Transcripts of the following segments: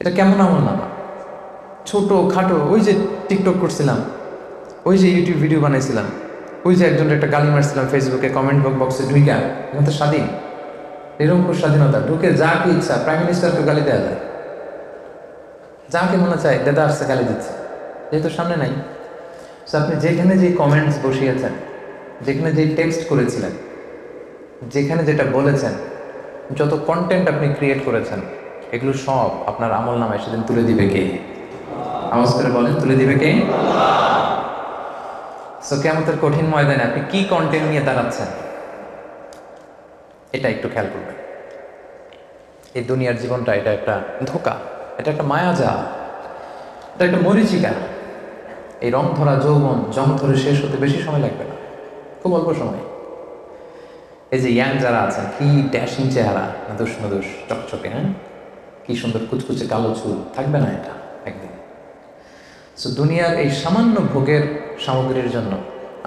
এটা কেমন আমল নামা? ছোট খাটো, ওই যে টিকটক করছিলাম, ওই যে ইউটিউব ভিডিও বানাইছিলাম, ওই যে একজনের একটা গালি মারছিলাম ফেসবুকে কমেন্ট বক্সে ঢুইকা, এখন তো স্বাধীন, নিরঙ্কুশ স্বাধীনতা, ঢুকে যা কি ইচ্ছা প্রাইম মিনিস্টারকে গালি দেওয়া যায়, যাকে মনে চায় দেদা আসছে গালি দিচ্ছে, যেহেতু সামনে নাই। সো আপনি যেখানে যে কমেন্টস বসিয়েছেন, যেখানে যে টেক্সট করেছিলেন, যেখানে যেটা বলেছেন, যত কন্টেন্ট আপনি ক্রিয়েট করেছেন, এগুলো সব আপনার আমল নামায় সেদিন তুলে দিবে কে? আওয়াজ করে বলেন, তুলে দিবে কে? সো কিয়ামতের কঠিন ময়দানে আপনি কি কন্টেন্ট নিয়ে দাঁড়াচ্ছেন, এটা একটু খেয়াল করবেন। এই দুনিয়ার জীবনটা এটা একটা ধোঁকা, এটা একটা মায়াজাল, এটা একটা মরিচিকা। এই রং ধরা যৌবন জং ধরে শেষ হতে বেশি সময় লাগবে না, খুব অল্প সময়। এই যে ইয়াং যারা আছেন, কি ড্যাশিং চেহারা, নাদুস নাদুস চকচকে, হ্যাঁ, কি সুন্দর কুচকুচে কালো চুল, থাকবে না এটা একদিন। সো দুনিয়ার এই সামান্য ভোগের সামগ্রীর জন্য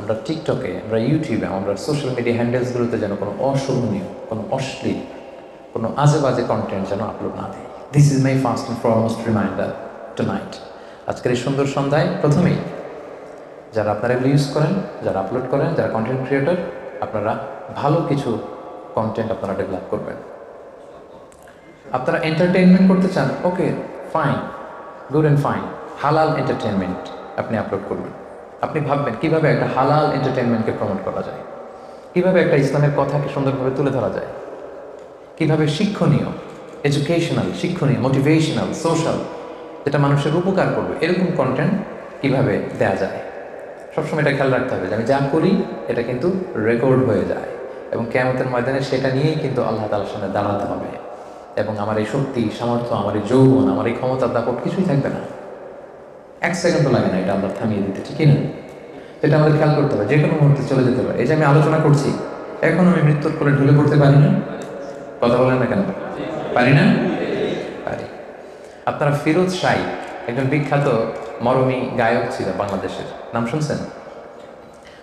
আমরা টিকটকে, আমরা ইউটিউবে, আমরা সোশ্যাল মিডিয়া হ্যান্ডেলসগুলোতে যেন কোনো অশোভনীয়, কোনো অশ্লীল, কোনো আজে বাজে কন্টেন্ট যেন আপলোড না দিই। This is my first and foremost reminder tonight. আজকের এই সুন্দর সন্ধ্যায় প্রথমেই যারা আপনারা এগুলো ইউজ করেন, যারা আপলোড করেন, যারা কন্টেন্ট ক্রিয়েটর, আপনারা ভালো কিছু কন্টেন্ট আপনারা ডেভেলপ করবেন। আপনারা এন্টারটেইনমেন্ট করতে চান, okay fine, good and fine, হালাল এন্টারটেনমেন্ট আপনি আপলোড করবেন। আপনি ভাববেন কীভাবে একটা হালাল এন্টারটেনমেন্টকে প্রমোট করা যায়, কীভাবে একটা ইসলামের কথাকে সুন্দরভাবে তুলে ধরা যায়, কীভাবে শিক্ষণীয়, এডুকেশনাল, শিক্ষণীয়, মোটিভেশনাল, সোশ্যাল, যেটা মানুষের উপকার করবে, এরকম কন্টেন্ট কীভাবে দেয়া যায়। সবসময় এটা খেয়াল রাখতে হবে যে আমি যা করি এটা কিন্তু রেকর্ড হয়ে যায়, এবং কিয়ামতের ময়দানে সেটা নিয়েই কিন্তু আল্লাহ তাআলার সামনে দাঁড়াতে হবে, এবং আমার এই শক্তি, সামর্থ্য, আমার এই যৌবন, আমার এই ক্ষমতার দাপট কিছুই থাকবে না, এক সেকেন্ডও লাগে না এটা আমরা থামিয়ে দিতে, ঠিকই না? এটা আমাদের খেয়াল করতে হবে, যে কোনো মুহূর্তে চলে যেতে পারে। এই যে আমি আলোচনা করছি, এখন আমি মৃত্যুর কোলে ঢুলে পড়তে পারি না? কথা বলেন না কেন? পারি না? পারি। আপনারা ফিরোজ শাহী, একজন বিখ্যাত মরমী গায়ক ছিল বাংলাদেশের, নাম শুনছেন?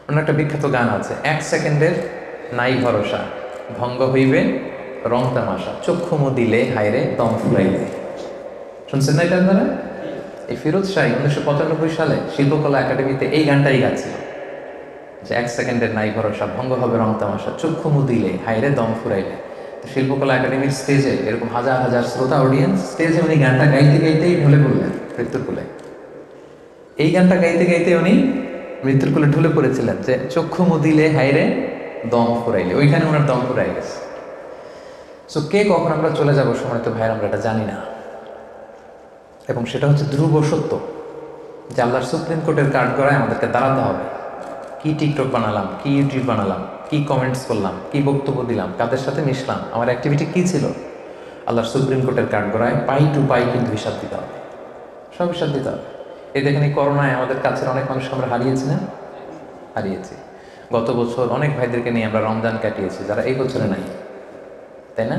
ওনার একটা বিখ্যাত গান আছে, এক সেকেন্ডের নাই ভরসা, ভঙ্গ হইবে রং তামাশা, চক্ষু মুদিলে হায়রে দম ফুরাইলে। শুনছেন না এটা আপনারা? এই ফিরোজ শাহী 1995 সালে শিল্পকলা একাডেমিতে এই গানটাই গাচ্ছিল, যে এক সেকেন্ডের নাই ভরসা, ভঙ্গ হবে রং তামাশা, চক্ষু মুদিলে হায়রে দম ফুরাইলে। তো শিল্পকলা একাডেমির স্টেজে এরকম হাজার হাজার শ্রোতা অডিয়েন্স, স্টেজে উনি গানটা গাইতে গাইতেই ঢলে পড়লেন মৃত্যুর কোলে। এই গানটা গাইতে গাইতে উনি মৃত্যুর কোলে ঢলে পড়েছিলেন, যে চক্ষু মুদিলে হায়রে দম ফুরাইলে, ওইখানে ওনার দম ফুরাই গেছে। সো কে কখন আমরা চলে যাবো সময় তো ভাইয়ের আমরা এটা জানি না, এবং সেটা হচ্ছে ধ্রুব সত্য, যে আল্লাহর সুপ্রিম কোর্টের কাঠ গড়ায় আমাদেরকে দাঁড়াতে হবে। কি টিকটক বানালাম, কি ইউটিউব বানালাম, কি কমেন্টস করলাম, কি বক্তব্য দিলাম, কাদের সাথে মিশলাম, আমার অ্যাক্টিভিটি কী ছিল, আল্লাহর সুপ্রিম কোর্টের কাঠ গড়ায় পাই টু পাই কিন্তু হিসাব দিতে হবে, সব হিসাব দিতে হবে। এই দেখেন এই করোনায় আমাদের কাছের অনেক মানুষ আমরা হারিয়েছি না? হারিয়েছি। গত বছর অনেক ভাইদেরকে নিয়ে আমরা রমজান কাটিয়েছি, যারা এই বছরে নাই, তাই না?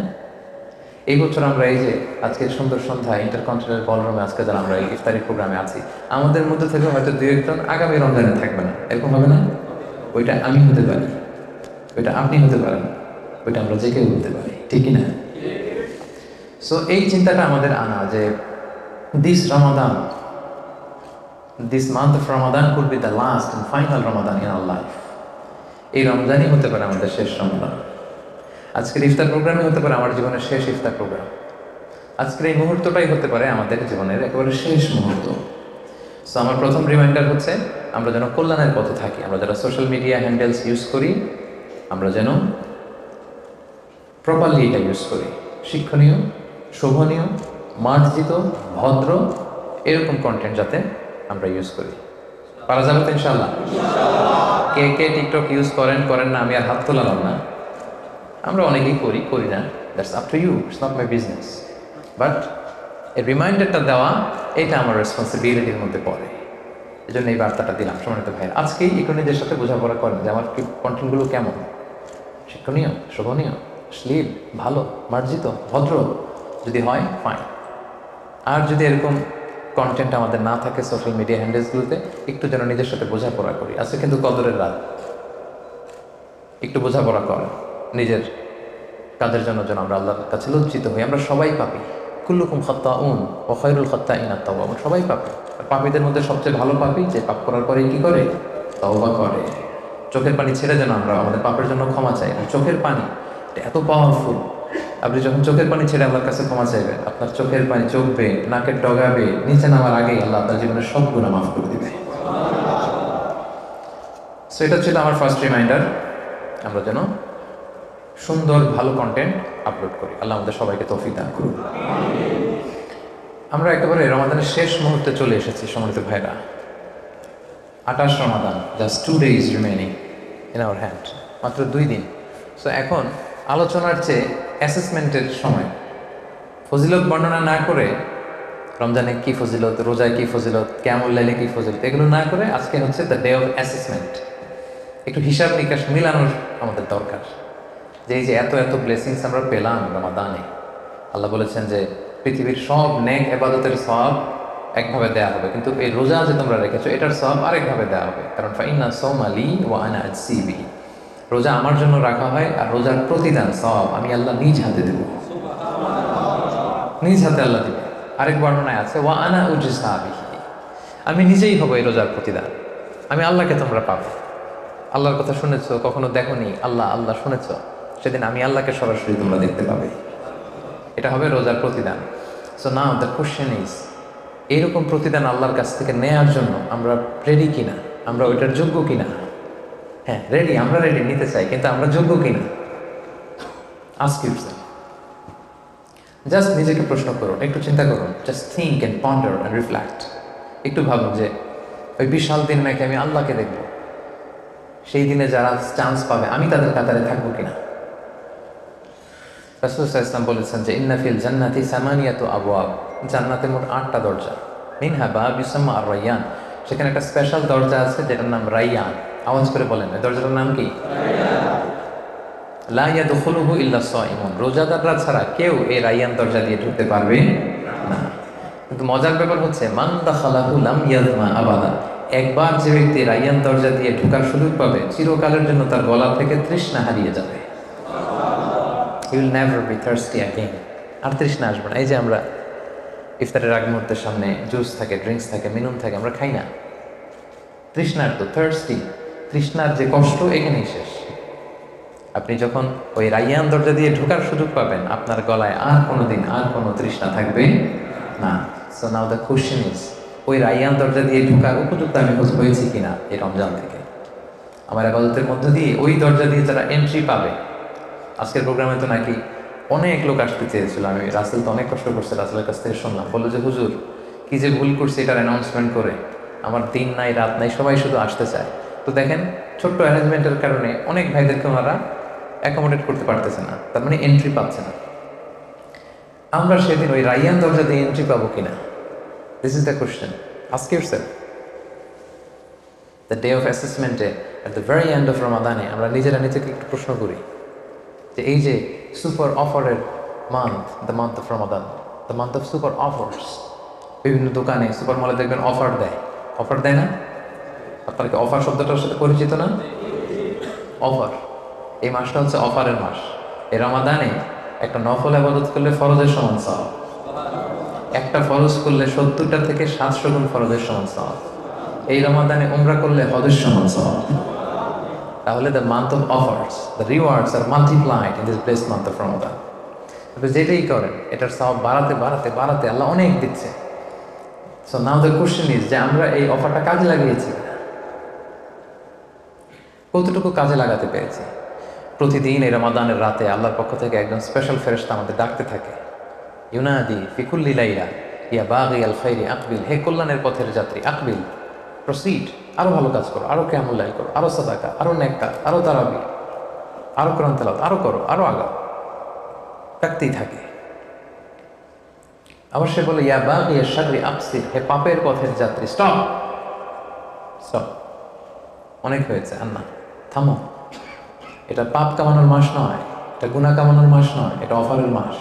এই বছর আমরা এই যে আজকে সুন্দর সন্ধ্যা ইন্টারকন্টিনেন্টাল বলরুমে আজকে যারা আমরা এই ইফতারি প্রোগ্রামে আছি, আমাদের মধ্যে থেকে হয়তো দুই একজন আগামী রমজানে থাকবে না, এরকম হবে না? ওইটা আমি হতে পারি, ওইটা আপনি হতে পারেন, ওইটা আমরা যে কেউ হতে পারি, ঠিকই না? সো এই চিন্তাটা আমাদের আনা, যে this Ramadan, this month of Ramadan could be the last and final Ramadan in our life. এই রমজানই হতে পারে আমাদের শেষ রমজান। আজকের ইফতার প্রোগ্রামই হতে পারে আমার জীবনের শেষ ইফতার প্রোগ্রাম। আজকের এই মুহূর্তটাই হতে পারে আমাদের জীবনের একেবারে শেষ মুহূর্ত। সো আমার প্রথম রিমাইন্ডার হচ্ছে আমরা যেন কল্যাণের পথে থাকি, আমরা যারা সোশ্যাল মিডিয়া হ্যান্ডেলস ইউজ করি, আমরা যেন প্রপারলি এটা ইউজ করি, শিক্ষণীয়, শোভনীয়, মার্জিত, ভদ্র, এরকম কন্টেন্ট যাতে আমরা ইউজ করি। পারা যাবে তো ইনশাল্লাহ? কে কে টিকটক ইউজ করেন করেন না আমি আর হাত তোলালাম না, আমরা অনেকেই করি, করি না, that's up to you, it's not my business. But এই রিমাইন্ডারটা দেওয়া, এটা আমার রেসপন্সিবিলিটির মধ্যে পড়ে, এই জন্য এই বার্তাটা দিলাম। সম্মানিত ভাই, আজকেই একটু নিজের সাথে বোঝাপড়া করেন যে আমার কন্টেন্টগুলো কেমন, শিক্ষণীয়, শোভনীয়, শ্লীল, ভালো, মার্জিত, ভদ্র, যদি হয় ফাইন। আর যদি এরকম কন্টেন্ট আমাদের না থাকে সোশ্যাল মিডিয়া হ্যান্ডেলসগুলোতে, একটু যেন নিজের সাথে বোঝাপড়া করি। আজকে কিন্তু কদরের রাত, একটু বোঝাপড়া করেন নিজের কাজের জন্য, যেন আমরা আল্লাহর কাছে লজ্জিত হই। আমরা সবাই পাপী, কুল্লুকুম খাত্তাউন ওয়া খায়রুল খাত্তাইনা আত-তাওয়াবুন, সবাই পাপী। পাপীদের মধ্যে সবচেয়ে ভালো পাপী যে পাপ করার পরে কি করে? তওবা করে। চোখের পানি ছেড়ে যেন আমরা আমাদের পাপের জন্য ক্ষমা চাই। চোখের পানি এটা এত পাওয়ারফুল। আপনি যখন চোখের পানি ছেড়ে আল্লাহর কাছে ক্ষমা চাইবেন, আপনার চোখের পানি চোখবে, নাকের ডগাবে, নিচে নামার আগেই আল্লাহ আপনার জীবনের সব গুনাহ মাফ করে দিবে। সো এটা ছিল আমার ফার্স্ট রিমাইন্ডার, আমরা যেন সুন্দর ভালো কন্টেন্ট আপলোড করি। আল্লাহ আমাদের সবাইকে তৌফিক দান করুন। আমরা একেবারে রমাদানের শেষ মুহূর্তে চলে এসেছি সম্মানিত ভাইরা। 28 Ramadan, just 2 days remaining in our hand, মাত্র 2 দিন। সো এখন আলোচনার চেয়ে অ্যাসেসমেন্টের সময়। ফজিলত বর্ণনা না করে, রমজানে কি ফজিলত, রোজায় কি ফজিলত, কিয়ামুল লাইলে কি ফজিলত, এগুলো না করে আজকে হচ্ছে দ্য ডে অফ অ্যাসেসমেন্ট। একটু হিসাব নিকাশ মিলানোর আমাদের দরকার, যে এই যে এত এত ব্লেসিংস আমরা পেলাম রমাদানে। আল্লাহ বলেছেন যে পৃথিবীর সব নেক ইবাদতের সওয়াব একভাবে দেয়া হবে, কিন্তু এই রোজা যে তোমরা রেখেছো এটার সওয়াব আরেকভাবে দেয়া হবে। কারণ ফাইন্না সাওমা লি ওয়া আনা আজসি বিহি, রোজা আমার জন্য রাখা হয় আর রোজার প্রতিদান সওয়াব আমি আল্লাহ নিজ হাতে দেব, নিজ হাতে আল্লাহ দেবে। আরেক বর্ণনায় আছে ওয়া আনা উজসা বিহি, আমি নিজেই হব এই রোজার প্রতিদান। আমি আল্লাহকে তোমরা পাবে। আল্লাহর কথা শুনেছো, কখনো দেখোনি, আল্লাহ আল্লাহ শুনেছো, সেদিন আমি আল্লাহকে সরাসরি তোমরা দেখতে পাবে। এটা হবে রোজার প্রতিদান। So now the question is, এইরকম প্রতিদান আল্লাহর কাছ থেকে নেয়ার জন্য আমরা রেডি কিনা, আমরা ওইটার যোগ্য কিনা? হ্যাঁ রেডি, আমরা রেডি, নিতে চাই, কিন্তু আমরা যোগ্য কিনা? Ask yourself. জাস্ট নিজেকে প্রশ্ন করুন, একটু চিন্তা করুন, just think and ponder and reflect. একটু ভাবুন যে ওই বিশাল দিন নাকি আমি আল্লাহকে দেখব, সেই দিনে যারা চান্স পাবে আমি তাদের কাতারে থাকবো কিনা? রাসূল সাল্লাল্লাহু আলাইহি ওয়াসাল্লাম বলেছেন যে ইন্না ফিল জান্নাতি সামানিয়াতু আবওয়াব, জান্নাতে মোট 8টা দরজা। মিনহা বাব ইউসাম্মা আর-রায়্যান, সেখানে একটা স্পেশাল দরজা আছে যেটার নাম রায়্যান। আওয়াজ করে বলেন, এই দরজাটার নাম কি? রায়্যান। লা ইয়াদখুলুহু ইল্লা সাইমুন, রোজাদাররা ছাড়া কেউ এই রায়্যান দরজা দিয়ে ঢুকতে পারবে না। কিন্তু মজার ব্যাপার হচ্ছে মান দাখালাহু লাম ইয়াজমা আবাদা, একবার যে ব্যক্তি রায়্যান দরজা দিয়ে ঢোকার সুযোগ পাবে চিরকালের জন্য তার গলা থেকে তৃষ্ণা হারিয়ে যাবে। He will never be thirsty again, আর তৃষ্ণা আসবে না। এই যে আমরা ইফতারের আগ মুহূর্তের সামনে জুস থাকে, ড্রিঙ্কস থাকে, মিনুম থাকে, আমরা খাই না। তৃষ্ণার তো থার্স্টি, তৃষ্ণার যে কষ্ট এখানেই শেষ। আপনি যখন ওই রায়্যান দরজা দিয়ে ঢোকার সুযোগ পাবেন, আপনার গলায় আর কোনোদিন আর কোনো তৃষ্ণা থাকবে না। So now the question is, ওই রায়্যান দরজা দিয়ে ঢোকার উপযুক্ত আমি হয়েছি কিনা এই রমজান থেকে? আমার ইবাদতের মধ্য দিয়ে ওই দরজা দিয়ে যারা এন্ট্রি পাবে, আজকের প্রোগ্রামে তো নাকি অনেক লোক আসতে চেয়েছিল। আমি রাসেল তো অনেক কষ্ট করছে, রাসেলের কাছ থেকে শুনলাম, বললো যে হুজুর কি যে ভুল করছে এটার অ্যানাউন্সমেন্ট করে, আমার দিন নাই রাত নাই সবাই শুধু আসতে চায়। তো দেখেন ছোট্ট অ্যারেঞ্জমেন্টের কারণে অনেক ভাইদেরকে ওনারা অ্যাকোমোডেট করতে পারতেছে না, তার মানে এন্ট্রি পাচ্ছে না। আমরা সেদিন ওই রায়্যান দরজা দিয়ে এন্ট্রি পাবো কিনা? This is the question, ask yourself. The day of অ্যাসেসমেন্টে at the very end of রমাদানে আমরা নিজেরা নিজেকে একটু প্রশ্ন করি যে এই যে সুপার অফারের month, the month of Ramadan, the month of super offers, বিভিন্ন দোকানে সুপার মলে দেখবেন অফার দেয়, অফার দেয় না? আপনার কি অফার শব্দটার সাথে পরিচিত না? অফার, এই মাসটা হচ্ছে অফারের মাস। এই রমাদানে একটা নফল ইবাদত করলে ফরজের সমান সওয়াব, একটা ফরজ করলে 70টা থেকে 700 গুণ ফরজের সমান সওয়াব। এই রমাদানে উমরা করলে হজের সমান সওয়াব। তাহলে the month of offers, the rewards are multiplied in this blessed month of Ramadan. তবে যেটাই করেন এটার সওয়াব বাড়াতে বাড়াতে বাড়াতে আল্লাহ অনেক দিচ্ছে। So now the question is যে আমরা এই অফারটা কাজে লাগিয়েছি, কতটুকু কাজে লাগাতে পেরেছি? প্রতিদিন এই রমাদানের রাতে আল্লাহর পক্ষ থেকে একজন স্পেশাল ফেরেশতা আমাদের ডাকতে থাকে, ইউনাদি ফি কুল্লি লাইলা ইয়া বাগি আল খাইরি আকবিল, হে কল্যাণের পথের যাত্রী আকবিল, প্রসিড, আরো ভালো কাজ করো, আরো কিয়ামুল লাইল করো, আরো সাদাকা, আরো নেক কাজ, আরো তারাবি, আরো কোরআন তেলাওয়াত আরো করো, আরো আগাও, ডাকতেই থাকে। আবার সে বলে ইয়া বাগি আশ-শাররি আকসির, হে পাপের পথের যাত্রী স্টপ, স্টপ, অনেক হয়েছে, আর না, থামো। এটা পাপ কামানোর মাস নয়, এটা গুনাহ কামানোর মাস নয়, এটা অফারের মাস।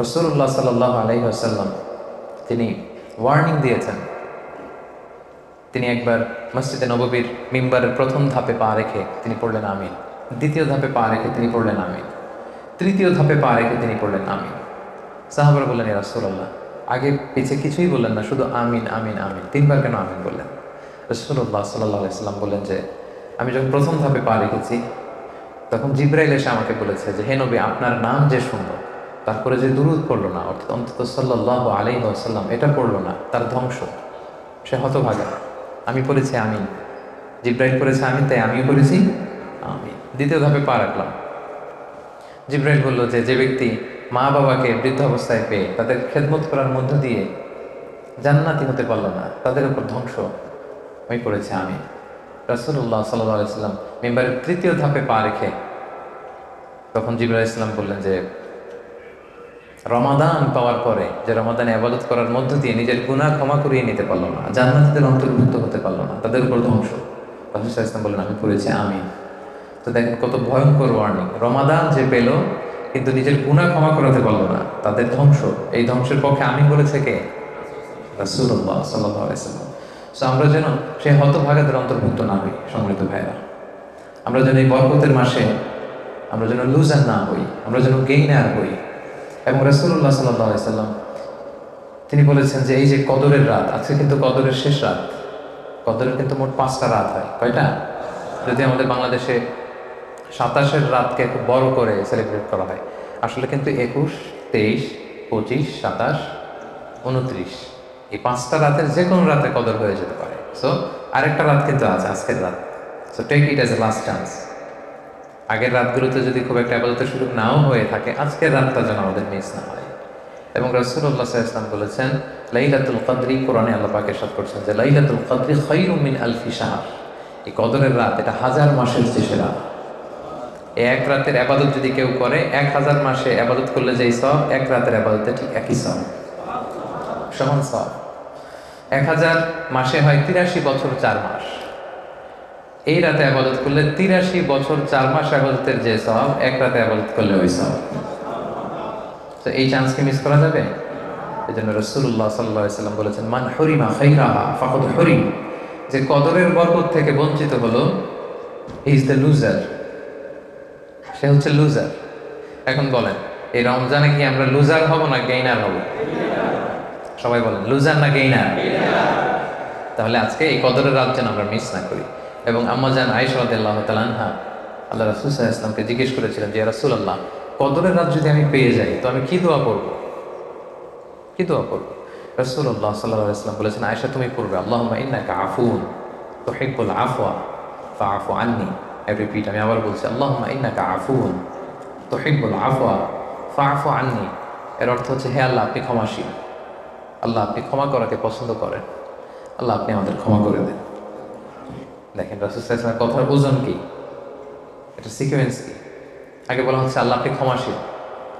রাসূলুল্লাহ সাল্লাল্লাহু আলাইহি ওয়াসাল্লাম তিনি ওয়ার্নিং দিয়েছেন। তিনি একবার মসজিদে নববীর মিম্বারের প্রথম ধাপে পা রেখে তিনি পড়লেন আমিন, দ্বিতীয় ধাপে পা রেখে তিনি পড়লেন আমিন, তৃতীয় ধাপে পা রেখে তিনি পড়লেন আমিন। সাহাবারা বললেন, ইয়া রাসূলুল্লাহ, আগে পিছে কিছুই বললেন না, শুধু আমিন আমিন আমিন, 3 বার কেন আমিন বললেন? রাসূলুল্লাহ সাল্লাল্লাহু আলাইহি সাল্লাম বললেন যে, আমি যখন প্রথম ধাপে পা রেখেছি তখন জিবরাইল এসে আমাকে বলেছে যে, হে নবী, আপনার নাম যে শুনলো তারপরে যে দুরূদ পড়লো না, অর্থাৎ অন্তত সাল্লাল্লাহু আলাইহি ওয়াসাল্লাম এটা পড়লো না, তার ধ্বংস, সে হতভাগা। আমি পড়েছি আমিন, জিবরাইল পড়েছে আমিন, তাই আমিও পড়েছি আমিন। দ্বিতীয় ধাপে পা রাখলাম। জিবরাইল বলল যে, যে ব্যক্তি মা বাবাকে বৃদ্ধ অবস্থায় পেয়ে তাদের খেদমত করার মধ্য দিয়ে জান্নাতি হতে পারল না, তাদের উপর ধ্বংস, আমি পড়েছি আমি। রাসূলুল্লাহ সাল্লাল্লাহু আলাইহি ওয়াসাল্লাম মিম্বারের তৃতীয় ধাপে পা রেখে তখন জিবরাইল ইসলাম বললেন যে, রমাদান পাওয়ার পরে যে রমাদানে ইবাদত করার মধ্য দিয়ে নিজের গুনাহ ক্ষমা করিয়ে নিতে পারলো না, জান্নাতীদের অন্তর্ভুক্ত হতে পারলো না, তাদের উপর ধ্বংস। রাসূল সাল্লাল্লাহু আলাইহি ওয়াসাল্লাম বললেন, আমি পড়েছি আমিন। তো দেখেন কত ভয়ঙ্কর ওয়ার্নিং। রমাদান যে পেল কিন্তু নিজের গুনাহ ক্ষমা করাতে পারলো না, তাদের ধ্বংস। এই ধ্বংসের পক্ষে আমিন বলেছে কে? রাসূলুল্লাহ সাল্লাল্লাহু আলাইহি ওয়াসাল্লাম। সো আমরা যেন সেই হতভাগাদের অন্তর্ভুক্ত না হই। সম্মানিত ভাইরা, আমরা যেন এই বরকতের মাসে আমরা যেন লুজার না হই, আমরা যেন গেইনার হই। এবং রাসূলুল্লাহ সাল্লাল্লাহু আলাইহি ওয়াসাল্লাম তিনি বলেছেন যে, এই যে কদরের রাত, আজকে কিন্তু কদরের শেষ রাত। কদরের কিন্তু মোট 5টা রাত হয়। কয়টা? যদি আমাদের বাংলাদেশে 27-এর রাতকে খুব বড় করে সেলিব্রেট করা হয়, আসলে কিন্তু 21, 23, 25, 27, 29 এই 5টা রাতের যে কোনো রাতে কদর হয়ে যেতে পারে। সো আরেকটা রাত কিন্তু আছে, আজকের রাত। So take it as a last chance. আগের রাতগুলোতে যদি খুব একটা ইবাদতের সুযোগ নাও হয়ে থাকে, আজকের রাতটা যেন আমাদের মিস না হয়। এবং রাসূলুল্লাহ সাল্লাল্লাহু আলাইহি ওয়াসাল্লাম বলেছেন, লাইলাতুল কদরি, কোরআনে আল্লাহ পাক ইরশাদ করছেন যে, লাইলাতুল কদরি খায়রুম মিন আলফি শাহর। এই কদরের রাত এটা 1000 মাসের চেয়ে সেরা। এই এক রাতের ইবাদত যদি কেউ করে, 1000 মাসে ইবাদত করলে যেই সওয়াব, এক রাতের ইবাদতে ঠিক একই সওয়াব, সমান সওয়াব। 1000 মাসে হয় 83 বছর 4 মাস। এই রাতে ইবাদত করলে 83 বছর 4 মাস ইবাদতের যে সওয়াব, এক রাতে ইবাদত করলে ওই সওয়াব। তো এই চান্সকে মিস করা যাবে? এই জন্য রাসূলুল্লাহ সাল্লাল্লাহু আলাইহি ওয়াসাল্লাম বলেছেন, মান হুরিমা খাইরাহা ফাকাদ হুরিম। যে কদরের বরকত থেকে বঞ্চিত হলো, হি ইজ দ্য লুজার, সে হচ্ছে লুজার। এখন বলেন, এই রমজানে কি আমরা লুজার হব না গেইনার হব? সবাই বলেন, লুজার না গেইনার? তাহলে আজকে এই কদরের রাত যেন আমরা মিস না করি। এবং আম্মা জান আয়েশা রাদিয়াল্লাহু তাআলা আনহা আল্লাহ রাসূল সাল্লাল্লাহু আলাইহি ওয়াসাল্লামকে জিজ্ঞেস করেছিলেন যে, ইয়া রাসূলুল্লাহ, কদরের রাত যদি আমি পেয়ে যাই তো আমি কি দোয়া করব? কি দোয়া করব? রাসূলুল্লাহ সাল্লাল্লাহু আলাইহি ওয়াসাল্লাম বলেছেন, আয়েশা তুমি পড়বে, আল্লাহুম্মা ইন্নাকা আফুন তুহিব্বুল আফওয়া ফাআফু আন্নি। আই রিপিট, আমি আবার বলছি, আল্লাহুম্মা ইন্নাকা আফুন তুহিব্বুল আফওয়া ফাআফু আন্নি। এর অর্থ হচ্ছে, হে আল্লাহ, আপনি ক্ষমাশীল, আল্লাহ আপনি ক্ষমা করাকে পছন্দ করেন, আল্লাহ আপনি আমাদের ক্ষমা করে দেন। দেখেন রাসূল সাল্লাল্লাহু আলাইহি ওয়াসাল্লামের কথার ওজন কি, এটা সিকোয়েন্স কি। আগে বলা হচ্ছে আল্লাহ আপনি ক্ষমাশীল,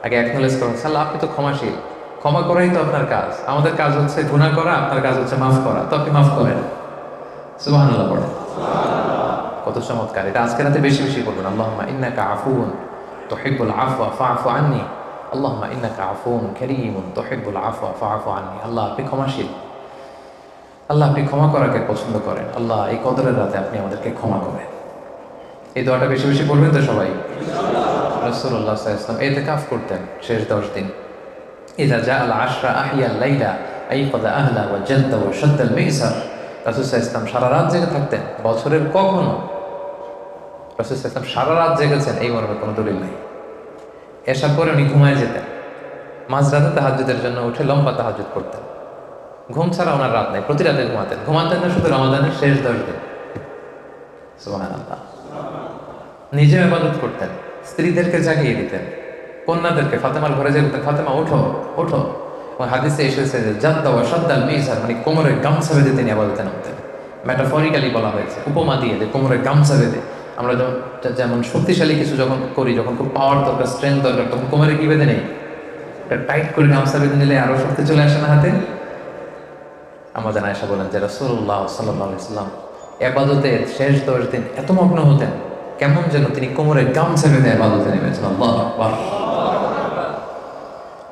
আগে অ্যাকনোলেজ করা হচ্ছে আল্লাহ আপনি তো ক্ষমাশীল, ক্ষমা করাই তো আপনার কাজ, আমাদের কাজ হচ্ছে গুনাহ করা, আপনার কাজ হচ্ছে মাফ করা, তো আপনি মাফ করেন। সুবহানাল্লাহ পড়েন। কত চমৎকার! এটা আজকে রাতে বেশি বেশি করবেন। আল্লাহুম্মা ইন্নাকা আফুন তুহিব্বুল আফওয়া ফাআফু আন্নি, আল্লাহুম্মা ইন্নাকা আফুন কারীমুন তুহিব্বুল আফওয়া ফাআফু আন্নি। আল্লাহ আপনি ক্ষমাশীল, আল্লাহ আপনি ক্ষমা করাকে পছন্দ করেন, আল্লাহ এই কদরের রাতে আপনি আমাদেরকে ক্ষমা করেন। এই দোয়াটা বেশি বেশি পড়বেন তো সবাই। রাসূলুল্লাহ সাল্লাল্লাহু আলাইহি ওয়াসাল্লাম ইতিকাফ করতেন শেষ 10 দিন। ইযা জাআল আশরা আহিয়াল লাইলা আইকাযা আহলা ওয়া জাদ্দা ওয়া শাদ্দাল মি'সার। রাসূল সাল্লাল্লাহু আলাইহি ওয়াসাল্লাম সারা রাত জেগে থাকতেন। বছরের কখনো রাসূল সাল্লাল্লাহু আলাইহি ওয়াসাল্লাম সারা রাত জেগেছেন এই মর্মে কোনো দলিল নাই। এশার পরে উনি ঘুমায় যেতেন, মাঝরাতে তাহাজ্জুদের জন্য উঠে লম্বা তাহাজ্জুদ করতেন। ঘুম ছাড়া ওনার রাত নাই, প্রতি রাতে ঘুমাতেন না শুধু রমাদানের শেষ 10 দিন। সুবহানাল্লাহ। নিজে ইবাদত করতেন, স্ত্রীদেরকে জাগিয়ে দিতেন, কন্যাদেরকে ফাতেমার ঘরে যেয়ে বলতেন, ফাতেমা ওঠো ওঠো। এবং হাদিসে এসেছে যে জাদ্দা ওয়া শাদ্দাল মি'সার, মানে কোমরের গামছা বেঁধে তিনি ইবাদতে নামতেন। মেটাফরিক্যালি বলা হয়েছে, উপমা দিয়ে, যে কোমরের গামছা বেঁধে। আমরা যেমন শক্তিশালী কিছু যখন করি, যখন খুব পাওয়ার দরকার, স্ট্রেংথ দরকার, তখন কোমরে কি বেঁধে নেই? টাইট করে গামছা বেঁধে নিলে আরো শক্তি চলে আসে না হাতে। আমাদের আয়েশা বলেন যে রাসূলুল্লাহ সাল্লাল্লাহু আলাইহি ওয়াসাল্লাম ইবাদতের শেষ 10 দিন এত মগ্ন হতেন, কেমন যেন তিনি কোমরে গামছা বেঁধে ইবাদতে নেমেছেন। আল্লাহু আকবার।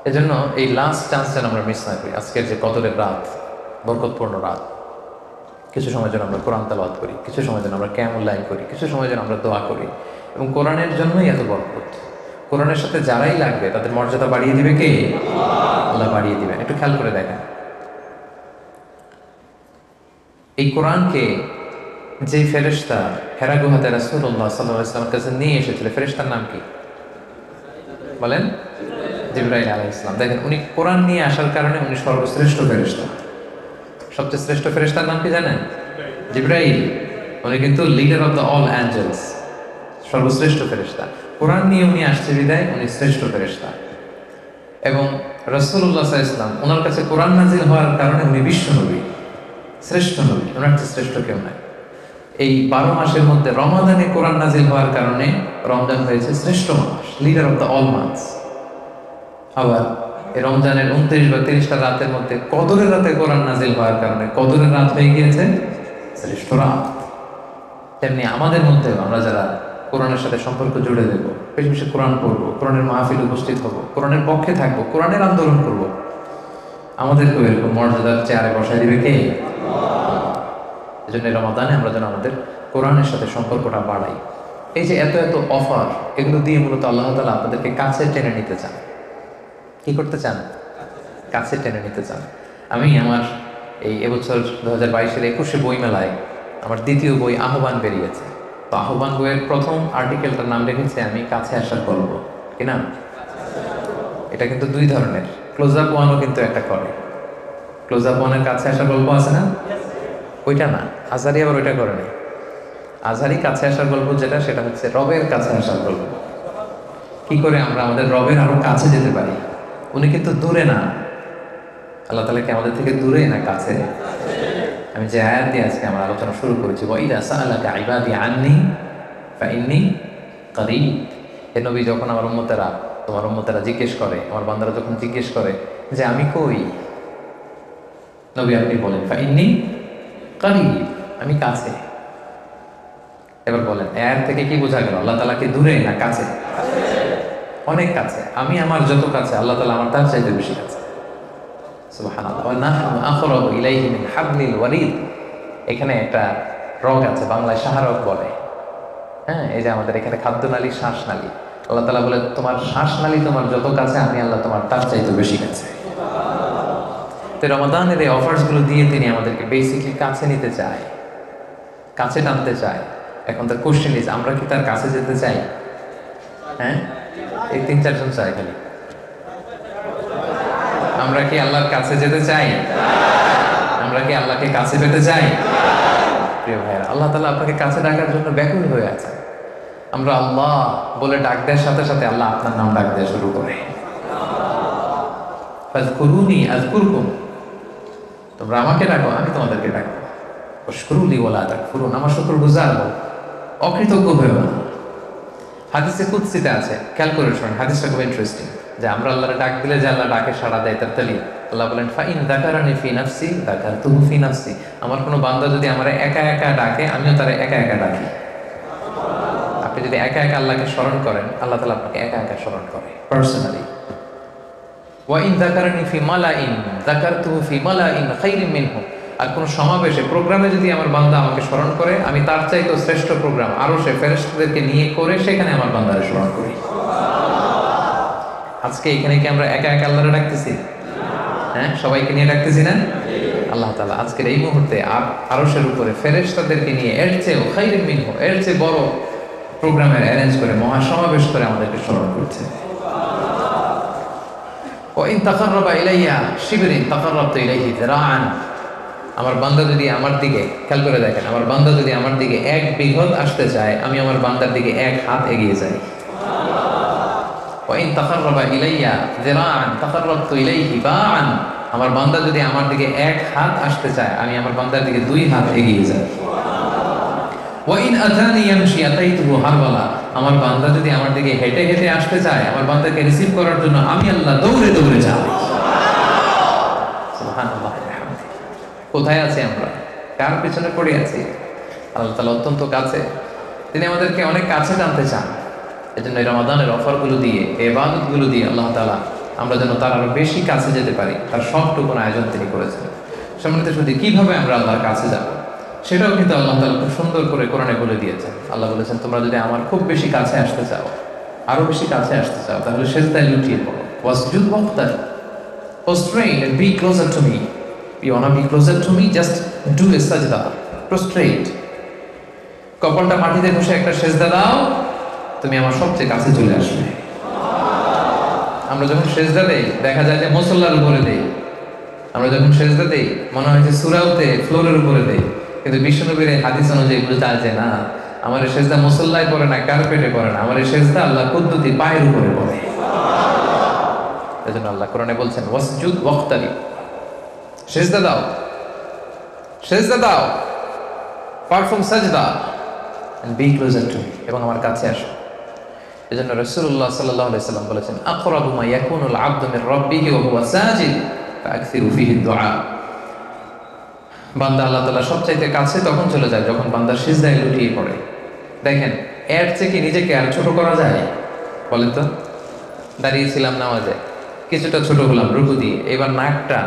এজন্য এই লাস্ট চান্স যেন আমরা মিস না করি। আজকের যে কদরের রাত, বরকতপূর্ণ রাত, কিছু সময় যেন আমরা কোরআন তেলাওয়াত করি, কিছু সময় যেন আমরা কিয়ামুল লাইল করি, কিছু সময় যেন আমরা দোয়া করি। এবং কোরআনের জন্যই এত বরকত, কোরআনের সাথে যারাই লাগবে তাদের মর্যাদা বাড়িয়ে দিবে কে? আল্লাহ বাড়িয়ে দিবেন। একটু খেয়াল করে দেখেন, এই কোরআনকে যে ফেরেশতা হেরা গুহাতে রাসূলুল্লাহ সাল্লাল্লাহু আলাইহি ওয়াসাল্লামের কাছে নিয়ে এসেছিল, ফেরেশতার নাম কি বলেন? জিবরাইল আলাইহিস সালাম। দেখেন, উনি কোরআন নিয়ে আসার কারণে উনি সর্বশ্রেষ্ঠ ফেরেশতা। সবচেয়ে শ্রেষ্ঠ ফেরেশতার নাম কি জানেন? জিবরাইল। উনি কিন্তু leader of the all angels, সর্বশ্রেষ্ঠ ফেরেশতা। কোরআন নিয়ে উনি আসছে বিদায় উনি শ্রেষ্ঠ ফেরেশতা। এবং রাসূলুল্লাহ সাল্লাল্লাহু আলাইহি ওয়াসাল্লাম, ওনার কাছে কোরআন নাজিল হওয়ার কারণে উনি বিশ্ব নবী, শ্রেষ্ঠ নবী, ওনার চেয়ে শ্রেষ্ঠ কেউ নাই। এই 12 মাসের মধ্যে রমাদানে কোরআন নাজিল হওয়ার কারণে রমজান হয়েছে শ্রেষ্ঠ মাস, leader of the all months. আবার এই রমজানের 29 বা 30টা রাতের মধ্যে কদরের রাতে কোরআন নাজিল হওয়ার কারণে কদরের রাত হয়ে গিয়েছে শ্রেষ্ঠ রাত। তেমনি আমাদের মধ্যে আমরা যারা কোরআনের সাথে সম্পর্ক জুড়ে দেব, বেশি বেশি কোরআন পড়বো, কোরআনের মাহফিল উপস্থিত হব, কোরআনের পক্ষে থাকবো, কোরআনের আন্দোলন করব, আমাদেরকেও এরকম মর্যাদার চেয়ারে বসায় দিবে কে? এই জন্য রমাদানে আমরা যেন আমাদের কোরআনের সাথে সম্পর্কটা বাড়াই। এই যে এত এত অফার, এগুলো দিয়ে মূলত আল্লাহ তাআলা আপনাদেরকে কাছে টেনে নিতে চান। কি করতে চান? কাছে টেনে নিতে চান। আমি আমার এই এবছর 2022-এর 21শে বইমেলায় আমার দ্বিতীয় বই আহ্বান বেরিয়েছে। তো আহ্বান বইয়ের প্রথম আর্টিকেলটার নাম রেখেছি আমি কাছে আসার গল্প। কি নাম? এটা কিন্তু দুই ধরনের, ক্লোজ আপ ওয়ানও কিন্তু একটা করে। ক্লোজ আপ ওয়ানের কাছে আসার গল্প আছে না? ওইটা না, আজহারি আবার ওইটা করে নাই। আজহারি কাছে আসার গল্প যেটা, সেটা হচ্ছে রবের কাছে আসার গল্প। কি করে আমরা আমাদের রবের আরো কাছে যেতে পারি। উনি কিন্তু দূরে না, আল্লাহ তাআলা কি আমাদের থেকে দূরে না কাছে? আমি যে আয়াত দিয়ে আজকে আমরা আলোচনা শুরু করেছি, ওয়াইদা সাআলাকা ইবাদি আন্নি ফাইন্নী করিব। হে নবী, যখন আমার তোমার উম্মতেরা জিজ্ঞেস করে, আমার বান্দারা যখন জিজ্ঞেস করে যে আমি কই, নবী আপনি বলেন ফাইন্নী করিব, আমি কাছে। এবার বলেন, আয়াত থেকে কি বোঝা গেল? আল্লাহ তাআলা কি দূরে না কাছে? অনেক কাছে। আমি আমার যত কাছে, আল্লাহ তাআলা আমার তার চাইতে বেশি কাছে। সুবহানাল্লাহ। ওয়া নাহনু আকরাবু ইলাইহি মিন হাবলিল ওয়ারিদ। এখানে একটা রগ আছে, বাংলায় শাহরগ বলে। হ্যাঁ, এই যে আমাদের এখানে খাদ্যনালী, শ্বাসনালী, আল্লাহ তাআলা বলে তোমার শ্বাসনালী তোমার যত কাছে, আমি আল্লাহ তোমার তার চাইতে বেশি কাছে। তো রমাদানের এই অফার্সগুলো দিয়ে তিনি আমাদেরকে বেসিকলি কাছে নিতে চায়, কাছে টানতে চায়। এখন তার কোশ্চেন ইজ, আমরা কি তার কাছে যেতে চাই? হ্যাঁ, এই 3-4 জন চাই খালি। আমরা কি আল্লাহর কাছে যেতে চাই? আমরা কি আল্লাহকে কাছে পেতে চাই? প্রিয় ভাইরা, আল্লাহ তাআলা আপনাকে কাছে ডাকার জন্য ব্যাকুল হয়ে আছে। আমরা আল্লাহ বলে ডাক দেওয়ার সাথে সাথে আল্লাহ আপনার নাম ডাক দেওয়া শুরু করে। ফাযকুরুনি আযকুরকুম, তোমরা আমাকে ডাকো, আমি তোমাদেরকে ডাকবো। ওয়াশকুরুলি ওয়ালা তাকফুরুন, আমার শুকরগুজার হও, অকৃতজ্ঞ হয়েও না। হাদিসে কুদসিতে আছে, খেয়াল করে শুনুন, হাদিসটা খুব ইন্টারেস্টিং, যে আমরা আল্লাহর ডাক দিলে যে আল্লাহ ডাকে সাড়া দেয়, তার তালি আল্লাহ বলেন ফাইন যাকারানি ফি নাফসি যাকারতুহু ফি নাফসি। আমার কোনো বান্দা যদি আমারে একা একা ডাকে, আমিও তারে একা একা ডাকি। আপনি যদি একা একা আল্লাহকে স্মরণ করেন, আল্লাহ তাআলা আপনাকে একা একা স্মরণ করে পার্সোনালি। ওয়া ইন যাকারানি ফি মালাইন যাকারতুহু ফি মালাইন খায়রিন মিনহু। আর কোন সমাবেশে, প্রোগ্রামে যদি আমার বান্দা আমাকে স্মরণ করে, আমি তার চাইতে শ্রেষ্ঠ প্রোগ্রাম আরো সে ফেরেশতাদেরকে নিয়ে করে সেখানে আমার বান্দারে স্মরণ করি। আজকে এখানে কি আমরা একা একা আল্লাহরে ডাকতেছি? হ্যাঁ, সবাইকে নিয়ে ডাকতেছি না? আল্লাহ তাআলা আজকের এই মুহূর্তে আরশের উপরে ফেরেশতাদেরকে নিয়ে এর চেয়ে খায়রিন মিনহু, এর চেয়ে বড় প্রোগ্রামের অ্যারেঞ্জ করে, মহাসমাবেশ করে আমাদেরকে স্মরণ করছে। ওয়া ইন তাকাররাবা ইলাইয়া শিবরিন তাকাররাবতু ইলাইহি যিরাআন। আমার বান্দা যদি আমার দিকে, খেয়াল করে দেখেন, আমার বান্দা যদি আমার দিকে 1 বিঘত আসতে চায়, আমি আমার বান্দার দিকে 1 হাত এগিয়ে যাই। ওয়া ইন তাকাররাবা ইলাইয়া যিরাআন তাকাররাবতু ইলাইহি বাআন। আমার বান্দা যদি আমার দিকে 1 হাত আসতে চায়, আমি আমার বান্দার দিকে 2 হাত এগিয়ে যাই। ওয়া ইন আতানি ইয়ামশি আতাইতুহু হারওয়ালা। আমার বান্দা যদি আমার দিকে হেঁটে হেঁটে আসতে চায়, আমার বান্দাকে রিসিভ করার জন্য আমি আল্লাহ দৌড়ে দৌড়ে যাই। সুবহানাল্লাহ। কোথায় আছি আমরা? কার পিছনে পড়ে আছি? আল্লাহ তাআলা অত্যন্ত কাছে, তিনি আমাদেরকে অনেক কাছে টানতে চান। এজন্য এই রমাদানের অফারগুলো দিয়ে, এই ইবাদতগুলো দিয়ে আল্লাহ তাআলা আমরা যেন তার আরো বেশি কাছে যেতে পারি, তার সবটুকুন আয়োজন তিনি করেছেন। সম্মানিত শুধু কিভাবে আমরা আল্লাহর কাছে যাব, সেটাও কিন্তু আল্লাহ তাআলা খুব সুন্দর করে কোরআনে বলে দিয়েছেন। আল্লাহ বলেছেন, তোমরা যদি আমার খুব বেশি কাছে আসতে চাও, আরো বেশি কাছে আসতে চাও, তাহলে সেজদায় লুটিয়ে পড়ো। ওয়াসজুদ ওয়াক্তার, prostrate and be closer to me. You wanna be closer to me? Just do a sajda. Prostrate. কপালটা মাটিতে বসে একটা সেজদা দাও, তুমি আমার সবচেয়ে কাছে চলে আসবে। আমরা যখন সেজদা দেই দেখা যায় যে মুসল্লার উপরে দেই, আমরা যখন সেজদা দেই মনে হয় যে সূরাতে ফ্লোরের উপরে দেই, কিন্তু বিশ্বনবীর হাদিস অনুযায়ী বোঝা যায় না, আমার এই সেজদা মুসল্লায় পড়ে না, কার্পেটে পড়ে না, আমার এই সেজদা আল্লাহ কুদ্দুতি পায়ের উপরে পড়ে। এজন্য আল্লাহ কোরআনে বলছেন ওয়াসজুদ ওয়াক্তারিব, সেজদা দাও, সেজদা দাও, পারফর্ম সাজদা and be closer to me, এবং আমার কাছে আসো। এজন্য রাসূলুল্লাহ সাল্লাল্লাহু আলাইহি সাল্লাম বলেছেন আকরাবু মা ইয়াকুনুল আবদু মির রাব্বিহি ওয়া হুয়া সাজিদ ফাআকসিরু ফীহি দুআ। বান্দা আল্লাহ তাআলা সবচাইতে কাছে তখন চলে যায় যখন বান্দা সিজদায় লুটিয়ে পড়ে। দেখেন এর থেকে নিজেকে আর ছোট করা যায়? বলেন তো। দাঁড়িয়েছিলাম নামাজে, কিছুটা ছোট হলাম রুকু দিয়ে, এবার নাকটা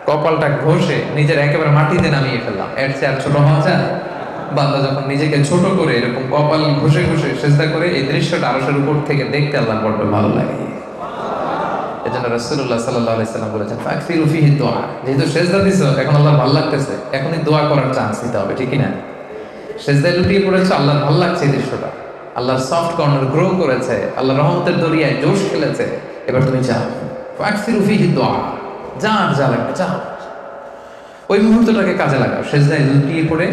কপালটা ঘষে নিজের একেবারে মাটিতে নামিয়ে ফেললাম, এর চেয়ে আর ছোট হওয়া যায়? বান্দা যখন নিজেকে ছোট করে এরকম কপাল ঘষে ঘষে সেজদা করে, এই দৃশ্যটা আরশের উপর থেকে দেখতে আল্লাহর বড্ড ভালো লাগে। এজন্য রাসূলুল্লাহ সাল্লাল্লাহু আলাইহি সাল্লাম বলেছেন ফাকসিরু ফীহি দুআ, যেহেতু সেজদা দিছো এখন আল্লাহর ভালো লাগতেছে, এখনই দোয়া করার চান্স নিতে হবে, ঠিক কি না? সেজদায় লুটিয়ে পড়েছো, আল্লাহর ভালো লাগছে এই দৃশ্যটা, আল্লাহর সফট কর্নার গ্রো করেছে, আল্লাহর রহমতের দরিয়ায় জোশ খেলেছে, এবার তুমি যাও ফাকসিরু ফীহি দুআ, যা লাগবে যা, ওই মুহূর্তটাকে কাজে লাগাও, সেজদায় লুটিয়ে পড়ে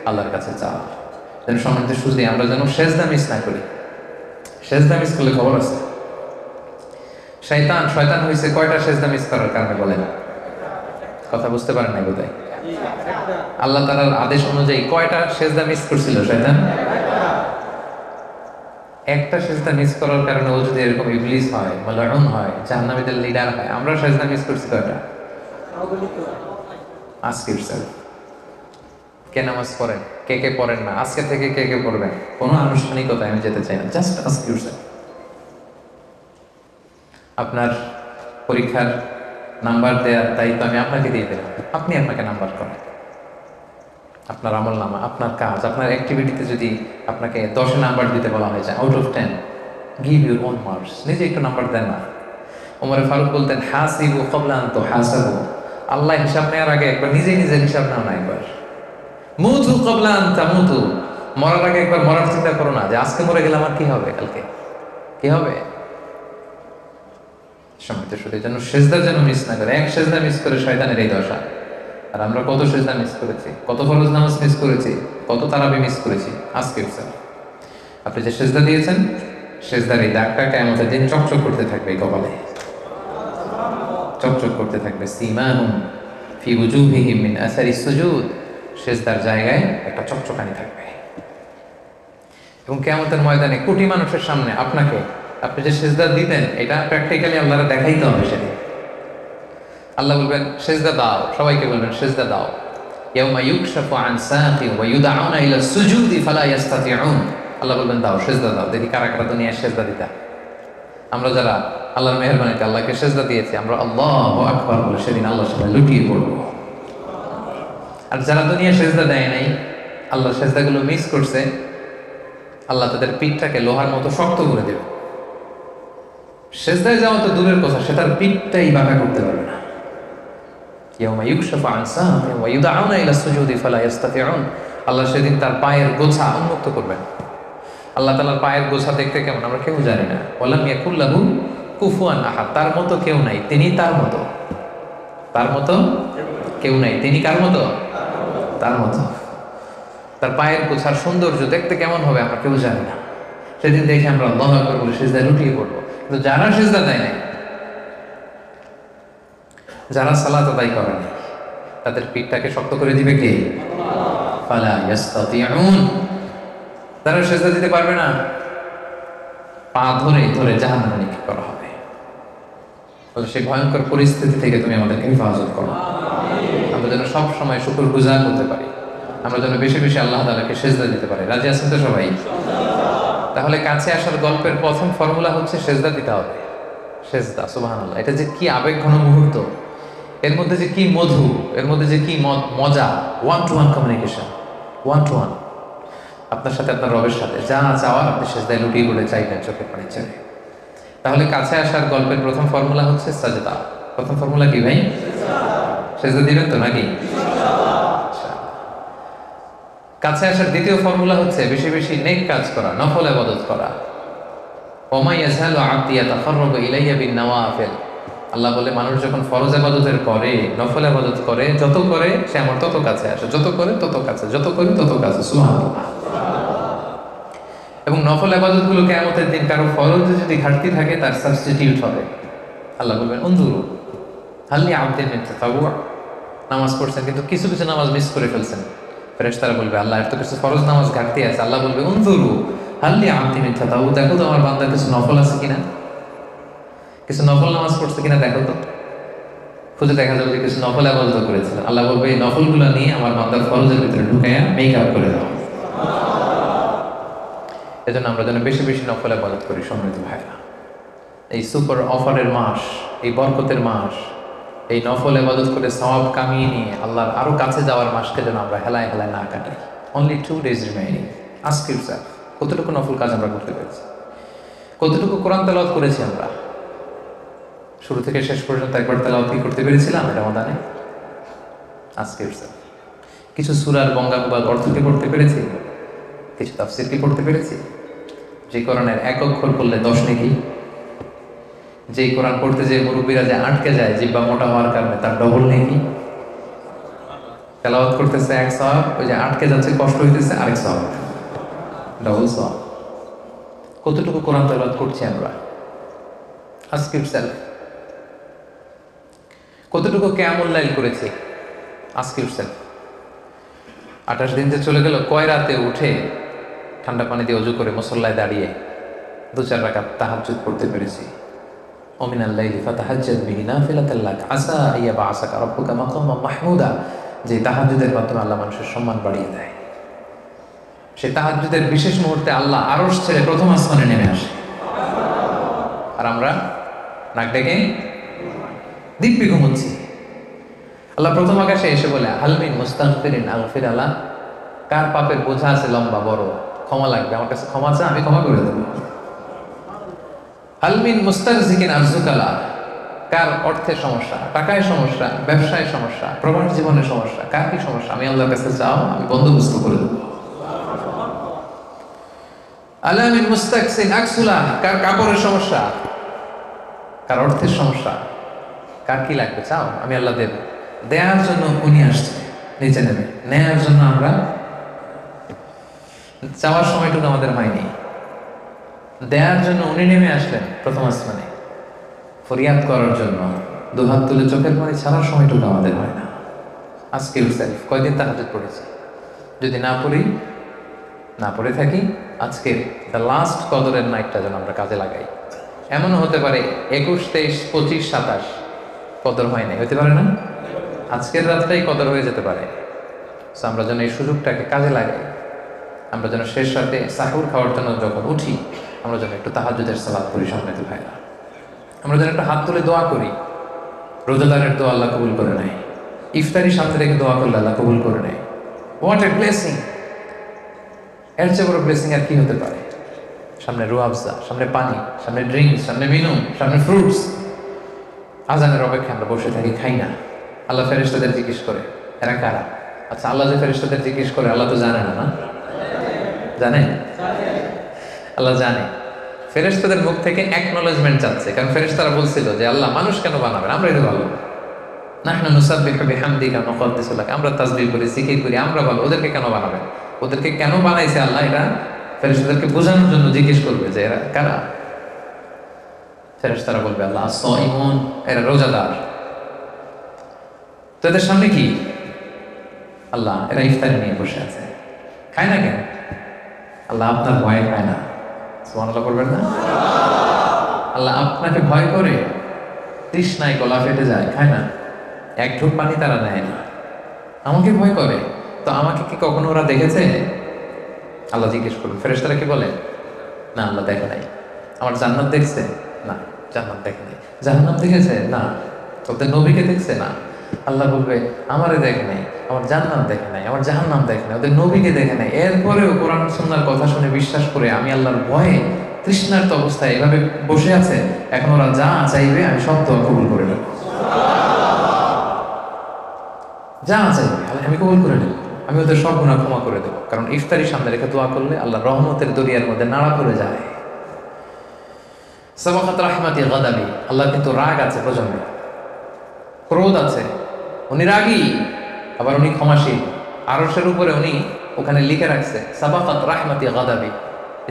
আল্লাহর কাছে চাও। যেন সম্মানিত সুধী আমরা যেন সেজদা মিস না করি। সেজদা মিস করলে খবর আছে। শয়তান হয়েছে কয়টা সেজদা মিস করার কারণে বলেন? কথা বুঝতে পারেন না বোধহয়। আল্লাহ তাআলার আদেশ অনুযায়ী কয়টা সেজদা মিস করছিল শয়তান? একটা সেজদা মিস করার কারণে ও যদি এরকম ইবলিস হয়, মালাউন হয়, জাহান্নামীদের লিডার হয়, আমরা সেজদা মিস করছি কয়টা? Ask yourself. কে নামাজ পড়েন, কে কে পড়েন না, আজকে থেকে কে কে পড়বেন, কোনো আনুষ্ঠানিকতা আমি যেতে চাই না, জাস্ট আস্ক ইউরসেলফ। আপনার পরীক্ষার নাম্বার দেওয়ার দায়িত্ব আমি আপনাকে দিয়ে দিলাম, আপনি আপনাকে নাম্বার করেন। আপনার আমলনামা, আপনার কাজ, আপনার অ্যাক্টিভিটিতে যদি আপনাকে 10 নাম্বার দিতে বলা হয়েছে out of 10, give your own marks, নিজে একটু নাম্বার দেন না। ওমর ফারুক বলতেন হাসিবু ক্বাবলা আন তুহাসাবু, আল্লাহ হিসাব নেওয়ার আগে একবার নিজের হিসাব নাও না, একবার মুতু ক্বাবলা আন তামুতু, মরার আগে একবার মরার চিন্তা করো না যে আজকে মরে গেলে আমার কি হবে, কালকে কি হবে। সম্মিলিত শুধু যেন সেজদা যেন মিস না করে, এক সেজদা মিস করে শয়তানের এই দশা। আর আমরা কত সেজদা মিস করেছি, কত ফরজ নামাজ মিস করেছি, কত তারাবি মিস করেছি। আজকে আপনি যে সেজদা দিয়েছেন, সেজদার এই দাগটা কিয়ামতের দিন চকচক করতে থাকবে, এই কপালে চকচক করতে থাকবে। সীমাহুম ফি উজুহিহিম মিন আসারিস সুজুদ, সেজদার জায়গায় একটা চকচকানি থাকবে। এবং কিয়ামতের ময়দানে কোটি মানুষের সামনে আপনি যে সেজদা দিতেন এটা প্র্যাকটিক্যালি আল্লাহরে দেখাইতে হবে সেদিন। আল্লাহ বলবেন সেজদা দাও, সবাইকে বলবেন সেজদা দাও। ইয়াউমা ইউকশাফু আন সাকিন ওয়া ইউদআউনা ইলা সুজুদি ফালা ইস্তাতিউন, আল্লাহ বলবেন দাও সেজদা দাও, দেখি কারা কারা দুনিয়ায় সেজদা দিতা। আমরা যারা আল্লাহর মেহেরবানিতে আল্লাহকে সেজদা দিয়েছি, আমরা আল্লাহু আকবার বলে সেদিন আল্লাহর সামনে লুটিয়ে পড়ব। আর যারা দুনিয়া সেজদা দেয় নাই, আল্লাহ সেজদাগুলো মিস করছে, আল্লাহ তাদের পিঠটাকে লোহার মতো শক্ত করে দেবে। সেজদায় যাওয়া তো দূরের কথা, সেটার পিঠটাই বাঁকা করতে পারবে না। ইয়াউমা ইউকশাফু আন সাকিন ওয়া ইউদআউনা ইলা সুজুদি ফালা ইস্তাতিউন, আল্লাহ সেদিন তার পায়ের গোছা উন্মুক্ত করবেন। আল্লাহ তাআলার পায়ের গোছা দেখতে কেমন আমরা কেউ জানি না। ওয়ালাম ইয়াকুল লাহু কুফুয়ান আহাদ, তার মতো কেউ নাই, তিনি তার মতো, তার মতো কেউ নাই, তিনি কার মতো? তার মতো। তার পায়ের গোছার সৌন্দর্য দেখতে কেমন হবে আমরা কেউ জানি না। সেদিন দেখে আমরা আল্লাহু আকবার বলে সিজদায় লুটিয়ে পড়বো। কিন্তু যারা সিজদা দেয় নাই, যারা সালাত আদায় করে নাই, তাদের পিঠটাকে শক্ত করে দিবে কে? ফালা ইস্তাতিউন, তারা সিজদা দিতে পারবে না, পা ধরে ধরে জাহান্নামে নিক্ষেপ করা হবে। তাহলে সেই ভয়ঙ্কর পরিস্থিতি থেকে তুমি আমাদেরকে হেফাজত করো। আমরা যেন সব সময় শুকরগুজার হতে পারি, আমরা যেন বেশি বেশি আল্লাহ তাআলাকে সিজদা দিতে পারি। রাজি আছেন তো সবাই? তাহলে কাছে আসার গল্পের প্রথম ফর্মুলা হচ্ছে সেজদা দিতে হবে। সেজদা, সুবহানাল্লাহ, এটা যে কি আবেগ ঘন মুহূর্ত, এর মধ্যে যে কি মধু, এর মধ্যে যে কি মজা। One to one communication, one to one, আপনার সাথে আপনার রবের সাথে যা চাওয়ার আপনি সেজদায় লুটিয়ে পড়ে চাইবেন চোখের পানি ছেড়ে। তাহলে কাছে আসার গল্পের প্রথম ফর্মুলা হচ্ছে সাজদা। প্রথম ফর্মুলা কি ভাই? সেজদা দিবেন তো নাকি? আচ্ছা। কাছে আসার দ্বিতীয় ফর্মুলা হচ্ছে বেশি বেশি নেক কাজ করা, নফল ইবাদত করা। ওমা ইয়াজহালু আবদি ইয়াতাকাররাবু ইলাইয়া বিন-নওয়াফিল। আল্লাহ বলে মানুষ যখন ফরজ ইবাদতের করে, নফল ইবাদত করে, যত করে সে আমার তত কাছে আসে, যত করে তত কাছে, যত করে তত কাছে। সুবহানাল্লাহ। এবং নফল ইবাদতগুলো কিয়ামতের দিন কারো ফরজে যদি ঘাটতি থাকে তার সাবস্টিটিউট হবে। আল্লাহ বলবেন উনজুরু হাল লি আবদিন মিন তাতাওয়ু। নামাজ পড়ছেন কিন্তু কিছু কিছু নামাজ মিস করে ফেলছেন, ফেরেশতারা বলবে আল্লাহ এত কিছু ফরজ নামাজ ঘাটতি আছে। আল্লাহ বলবে উনজুরু হাল লি আবদিন মিন তাতাওয়ু, দেখো তো আমার বান্দার কিছু নফল আছে কিনা, কিছু নফল নামাজ পড়ছে কিনা দেখো তো। খুঁজে দেখা যাবে যে কিছু নফল ইবাদত করেছিলেন। আল্লাহ বলবে এই নফলগুলো নিয়ে আমার বান্দার ফরজের ভিতরে ঢুকাইয়া মেকআপ করে দাও। এজন্য আমরা যেন বেশি বেশি নফল ইবাদত করি সম্মানিত ভাইরা। এই সুপার অফারের মাস, এই বরকতের মাস, এই নফল ইবাদত করে সওয়াব কামিয়ে নিয়ে আল্লাহর আরো কাছে যাওয়ার মাসকে যেন আমরা হেলায় হেলায় না কাটাই। Only 2 days remaining. Ask yourself, কতটুকু নফল কাজ আমরা করতে পেরেছি, কতটুকু কোরআন তেলাওয়াত করেছি আমরা, শুরু থেকে শেষ পর্যন্ত একবার তেলাওয়াত কি করতে পেরেছিলাম রমাদানে? Ask yourself. কিছু সূরার বঙ্গানুবাদ অর্থ কি পড়তে পেরেছি, কিছু তাফসীর কি পড়তে পেরেছি? যে কোরআনের এক অক্ষর পড়লে 10 নেকি, যে কোরআন পড়তে যে মুরব্বীরা যে আটকে যায় জিহ্বা মোটা হওয়ার কারণে তার ডবল নেকি। তেলাওয়াত করতেছে 1 সওয়াব, ওই যে আটকে যাচ্ছে কষ্ট হইতেছে আরেক সওয়াব, ডবল সওয়াব। কতটুকু কোরআন তেলাওয়াত করছি আমরা? Ask yourself. কতটুকু কিয়ামুল লাইল করেছি? Ask yourself. 28 দিন যে চলে গেল, কয় রাতে উঠে ঠান্ডা পানি দিয়ে ওযু করে মুসল্লায় দাঁড়িয়ে 2-4 রাকাত তাহাজ্জুদ পড়তে পেরেছি? ওমিনাল লাইলি ফাতাহাজ্জাদ বিহি নাফিলাতাল লাক আসা আইয়াবআসাকা রাব্বুকা মাকামান মাহমুদা। যে তাহাজ্জুদের মাধ্যমে আল্লাহ মানুষের সম্মান বাড়িয়ে দেয়, সেই তাহাজ্জুদের বিশেষ মুহূর্তে আল্লাহ আরশ ছেড়ে প্রথম আসমানে নেমে আসে, আর আমরা নাক ডেকে দিব্যি ঘুমোচ্ছি। আল্লাহ প্রথম আকাশে এসে বলে হালমিন মুস্তাগফিরিন আগফির আলা, কার পাপের বোঝা আছে লম্বা বড়, ক্ষমা লাগবে, আমার কাছে ক্ষমা চা, আমি ক্ষমা করে দেবো। হালমিন মুস্তারজিকিন আরজুকালা, কার অর্থে সমস্যা, টাকায় সমস্যা, ব্যবসায় সমস্যা, প্রবাস জীবনে সমস্যা, কার কি সমস্যা, আমি আল্লাহর কাছে চাও, আমি বন্দোবস্ত করে দেবো। আলামিন মুস্তাকসিন আকসুলা, কার কাপড়ের সমস্যা, কার অর্থের সমস্যা, কার কি লাগবে চাও, আমি আল্লাহ দেব। দেয়ার জন্য উনি আসছে নিচে নেমে, নেয়ার জন্য আমরা চাওয়ার সময়টুকু আমাদের হয়নি। দেয়ার জন্য উনি নেমে আসলেন প্রথম আসমানে, ফরিয়াদ করার জন্য দুহাত তুলে চোখের পানি ছাড়ার সময়টুকু আমাদের হয় না। আজকে ইউরসেলফ কয়দিন তাহাজ্জুদ পড়েছি? যদি না পড়ি, না পড়ে থাকি, আজকের দ্য লাস্ট কদরের নাইটটা যেন আমরা কাজে লাগাই। এমনও হতে পারে 21, 23, 25, 27 কদর হয় নাই, হতে পারে না? আজকের রাতটাই কদর হয়ে যেতে পারে। সো আমরা যেন এই সুযোগটাকে কাজে লাগাই। আমরা যেন শেষ রাতে সাহুর খাওয়ার জন্য যখন উঠি, আমরা যেন একটু তাহাজ্জুদের সালাত করি সম্মানিত ভাইরা। আমরা যেন একটা হাত তুলে দোয়া করি। রোজাদারের দোয়া আল্লাহ কবুল করে নেয়, ইফতারি সামনে রেখে দোয়া করলে আল্লাহ কবুল করে নেয়। What a blessing! এর চেয়ে বড় ব্লেসিং আর কি হতে পারে? সামনে রুয়াবজা, সামনে পানি, সামনে ড্রিঙ্কস, সামনে মিনু, সামনে ফ্রুটস। আজানের অপেক্ষা আমরা বসে থাকি, খাই না। আল্লাহ ফেরেশতাদের জিজ্ঞেস করে এরা কারা? আচ্ছা, আল্লাহ যে ফেরেশতাদের জিজ্ঞেস করে আল্লাহ তো জানে না, না জানে? আল্লাহ জানে। ফেরেশতাদের মুখ থেকে অ্যাকনলেজমেন্ট চাচ্ছে, কারণ ফেরেশতারা বলছিল যে আল্লাহ মানুষ কেন বানাবেন, আমরা এটা ভালো। নাহনু নুসাব্বিহু বিহামদিকা ওয়া নুকদ্দিসু লাক, আমরা তাসবিহ করি, জিকির করি, আমরা ভালো, ওদেরকে কেন বানাবেন? ওদেরকে কেন বানাইছে আল্লাহ? এটা ফেরেশতাদেরকে বোঝানোর জন্য জিজ্ঞেস করবে যে এরা কারা। ফেরেশতারা বলবে আল্লাহ আস-সাইমুন, এরা রোজাদার। তো এদের সামনে কি? আল্লাহ এরা ইফতারি নিয়ে বসে আছে, খায় না কেন? আল্লাহ আপনার ভয় খায় না। সুবহানাল্লাহ বলবেন না? আল্লাহ আপনাকে ভয় করে, তৃষ্ণায় গলা ফেটে যায়, খায় না, এক ঢোক পানি তারা নেয় না। আমাকে ভয় করে, তো আমাকে কি কখনো ওরা দেখেছে? আল্লাহ জিজ্ঞেস করবেন। ফেরেশতারা কি বলে? না, আল্লাহ দেখে নাই। আমার জান্নাত দেখছে? না, জান্নাত দেখে নাই। জাহান্নাম দেখেছে? না। ওদের নবীকে দেখছে? না। আল্লাহ বলবে আমারে দেখে নাই, আমার জান্নাত দেখে নাই, আমার জাহান্নাম দেখে নাই, ওদের নবীকে দেখে নাই, এরপরেও কোরআন সুন্নাহর কথা শুনে বিশ্বাস করে আমি আল্লাহর ভয়ে তৃষ্ণার্ত অবস্থায় এভাবে বসে আছে, এখন ওরা যা চাইবে আমি সব দোয়া কবুল করে নেব। যা চাইবে আমি কবুল করে নেব, আমি ওদের সব গুনাহ ক্ষমা করে দেবো। কারণ ইফতারি সামনে রেখে দোয়া করলে আল্লাহ রহমতের দরিয়ার মধ্যে নাড়া পড়ে যায়। সাবাকাত রাহমাতি গাদাবি, আল্লাহ কিন্তু রাগ আছে প্রচন্ড, ক্রোধ আছে, উনি রাগী, আবার উনি ক্ষমাশীল। আরশের উপরে উনি ওখানে লিখে রাখছে সাবাকাত রাহমাতি গাদাবি,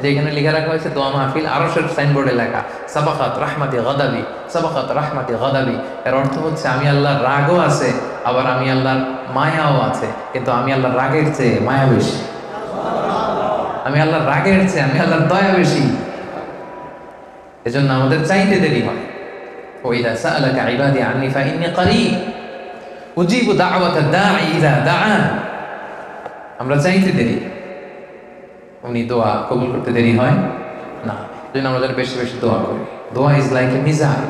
যে এখানে লিখে রাখা হয়েছে দোয়া মাহফিল, আরশের সাইনবোর্ডে লেখা সাবাকাত রাহমাতি গাদাবি, সাবাকাত রাহমাতি গাদাবি। এর অর্থ হচ্ছে আমি আল্লাহর রাগও আছে, আবার আমি আল্লাহর মায়াও আছে, কিন্তু আমি আল্লাহর রাগের চেয়ে মায়া বেশি, আমি আল্লাহর রাগের চেয়ে আমি আল্লাহর দয়া বেশি। এজন্য আমাদের চাইতে দেরি হয়। ওয়াইদা সাআলাকা ইবাদি আন্নী ফাইন্নী করিব উজিবু দাওয়াতাদ দাঈ ইযা দাআন। আমরা চাইতে দেরি, উনি দোয়া কবুল করতে দেরি হয় না। এজন্য আমরা যেন বেশি বেশি দোয়া করি। দোয়া ইজ লাইক এ মিসাইল।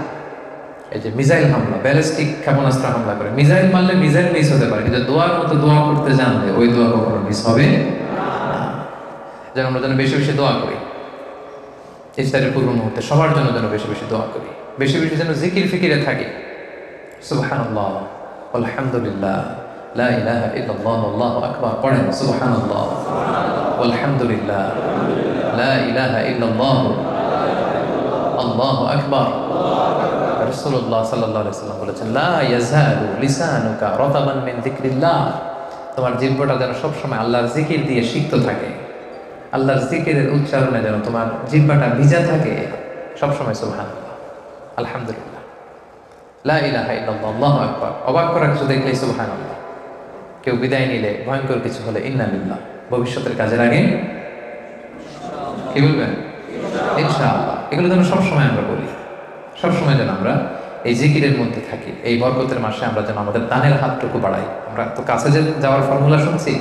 এই যে মিসাইল হামলা, ব্যালিস্টিক ক্ষেপণাস্ত্র হামলা করে, মিসাইল মারলে মিসাইল মিস হতে পারে, কিন্তু দোয়ার মতো দোয়া করতে জানলে ওই দোয়া কখনো মিস হবে না। যেন আমরা যেন বেশি বেশি দোয়া করি। ইফতারের পূর্ব মুহূর্তে সবার জন্য যেন বেশি বেশি দোয়া করি, বেশি বেশি যেন জিকির ফিকিরে থাকি। সুবহানাল্লাহ, আলহামদুলিল্লাহ, লা ইলাহা ইল্লাল্লাহ, আল্লাহু আকবার পড়েন। সুবহানাল্লাহ, আলহামদুলিল্লাহ, লা ইলাহা ইল্লাল্লাহ, আল্লাহু আকবার। রাসূলুল্লাহ সাল্লাল্লাহু আলাইহি ওয়াসাল্লাম বলেছেন, লা ইয়াজালু লিসানুকা রাতাবান মিন যিকরিল্লাহ, তোমার জিহ্বাটা যেন সবসময় আল্লাহর জিকির দিয়ে সিক্ত থাকে, আল্লাহর জিকিরের উচ্চারণে যেন তোমার জিহ্বাটা ভিজা থাকে সবসময়। সুবহানাল্লাহ, আলহামদুলিল্লাহ, লা ইলাহা ইল্লাল্লাহ, আল্লাহু আকবার। অবাক করা কিছু দেখলেই সুবহানাল্লাহ। কেউ বিদায় নিলে, ভয়ঙ্কর কিছু হলে ইন্না লিল্লাহ। ভবিষ্যতের কাজের আগে কি বলবেন? ইনশাআল্লাহ। এগুলো যেন সবসময় আমরা বলি, সবসময় যেন আমরা এই জিকিরের মধ্যে থাকি। এই বরকতের মাসে আমরা যেন আমাদের দানের হাতটুকু বাড়াই। আমরা তো কাছে যাওয়ার ফর্মুলা শুনছি,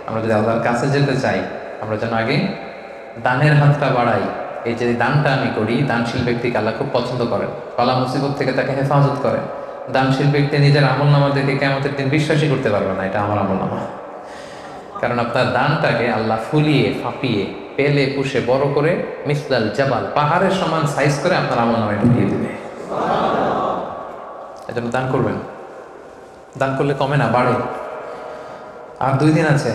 আমরা যদি আল্লাহর কাছে যেতে চাই আমরা যেন আগে দানের হাতটা বাড়াই। এই যে দানটা আমি করি, দানশীল ব্যক্তিকে আল্লাহ খুব পছন্দ করেন, বালা মুসিবত থেকে তাকে হেফাজত করেন। দানশীল ব্যক্তি নিজের আমল নামা দেখে কিয়ামতের দিন বিশ্বাসই করতে পারবে না এটা আমার আমল নামা। কারণ আপনার দানটাকে আল্লাহ ফুলিয়ে ফাঁপিয়ে পেলে পুষে বড় করে মিসলাল জাবাল, পাহাড়ের সমান সাইজ করে আপনার আমল নামায় ঢুকিয়ে দেবে। এজন্য দান করবেন। দান করলে কমে না, বাড়ে। আর 2 দিন আছে,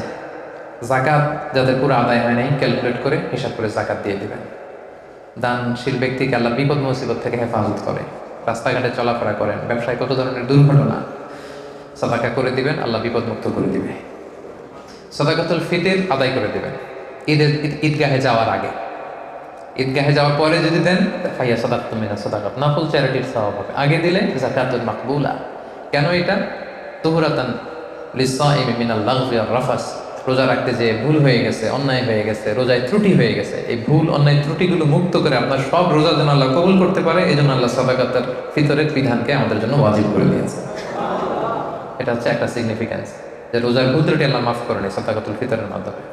যাকাত যাদের পুরো আদায় হয় নাই ক্যালকুলেট করে হিসাব করে যাকাত দিয়ে দিবেন। দানশীল ব্যক্তিকে আল্লাহ বিপদ মুসিবত থেকে হেফাজত করে। রাস্তাঘাটে চলাফেরা করেন, ব্যবসায় কত ধরনের দুর্ঘটনা, সাদাকা করে দিবেন, আল্লাহ বিপদ মুক্ত করে দিবে। সাদাকাতুল ফিতর আদায় করে দিবেন ঈদগাহে যাওয়ার আগে। ঈদগাহে যাওয়ার পরে যদি দেন ফাইয়া সাদাকাতুম মিনাস সাদাকাত, নফল চ্যারিটির সওয়াব হবে। আগে দিলে যাকাতুল মাকবুলা। কেন এটা? তুহরাতান লিসাইমি মিনাল লাগবি ওয়ার রাফাস। রোজা রাখতে যে ভুল হয়ে গেছে, অন্যায় হয়ে গেছে, রোজায় ত্রুটি হয়ে গেছে, এই ভুল অন্যায় ত্রুটিগুলো মুক্ত করে আপনার সব রোজা যেন আল্লাহ কবুল করতে পারে, এই জন্য আল্লাহ সাদাকাতুল ফিতরের বিধানকে আমাদের জন্য ওয়াজিব করে দিয়েছে। এটা হচ্ছে একটা সিগনিফিক্যান্স, যে রোজার ভুল ত্রুটি আল্লাহ মাফ করেন এই সাদাকাতুল ফিতরের মাধ্যমে।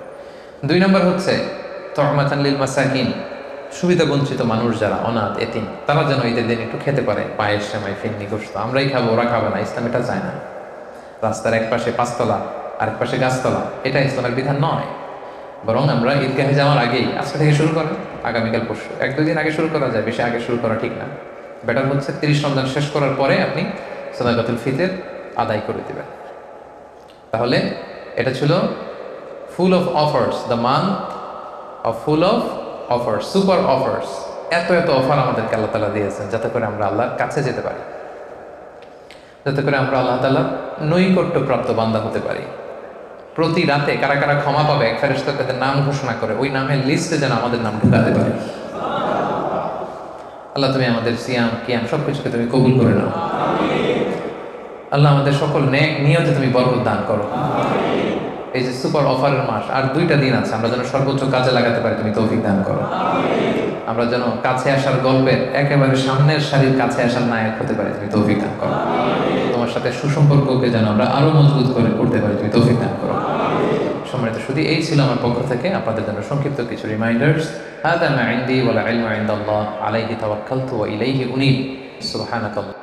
2 নম্বর হচ্ছে তু'মাতান লিল মাসাকিন, সুবিধা বঞ্চিত মানুষ যারা অনাথ এতিম, তারা যেন ঈদের দিন একটু খেতে পারে। পায়েস, সেমাই, ফিন্নি, গোশত আমরাই খাবো, ওরা খাবে না, ইসলাম এটা চায় না। রাস্তার এক পাশে 5 তলা আরেক পাশে গাছতলা, এটা ইসলামের বিধান নয়। বরং আমরা ঈদগাহে যাওয়ার আগেই, আজকে থেকে শুরু করেন, আগামীকাল পরশু 1-2 দিন আগে শুরু করা যায়, বেশি আগে শুরু করা ঠিক না। বেটার হচ্ছে 30 রমজান শেষ করার পরে আপনি সাদাকাতুল ফিতর আদায় করে দিবেন। তাহলে এটা ছিল full of offers, the month of full of offers, super offers. এত এত অফার আমাদেরকে আল্লাহ তাআলা দিয়েছেন যাতে করে আমরা আল্লাহর কাছে যেতে পারি, যাতে করে আমরা আল্লাহ তাআলার নৈকট্য প্রাপ্ত বান্দা হতে পারি। প্রতি রাতে কারা কারা ক্ষমা পাবে, এক ফেরেশতা তাদের নাম ঘোষণা করে ওই নামের লিস্টে যেন আমাদের নাম ঢুকাতে পারে। আল্লাহ তুমি আমাদের সিয়াম কিয়াম সবকিছুকে তুমি কবুল করে নাও। আল্লাহ আমাদের সকল নেক নিয়তে তুমি বরকত দান করো। এই যে সুপার অফারের মাস, আর 2টা দিন আছে, আমরা যেন সর্বোচ্চ কাজে লাগাতে পারি, তুমি তৌফিক দান করো। আমরা যেন কাছে আসার গল্পের একেবারে সামনের সারির কাছে আসার নায়ক হতে পারি, তুমি তৌফিক দান করো। তোমার সাথে সুসম্পর্ককে যেন আমরা আরো মজবুত করে করতে পারি, তুমি তৌফিক দান করো। সম্মানিত শুধু এই ছিল আমার পক্ষ থেকে আপনাদের জন্য সংক্ষিপ্ত কিছু রিমাইন্ডার্স। হাদা মা ইনদি ওয়াল ইলমু ইনদাল্লাহ আলাইহি তাওয়াক্কালতু ওয়া ইলাইহি উনীব। সুবহানাকাল্লাহ।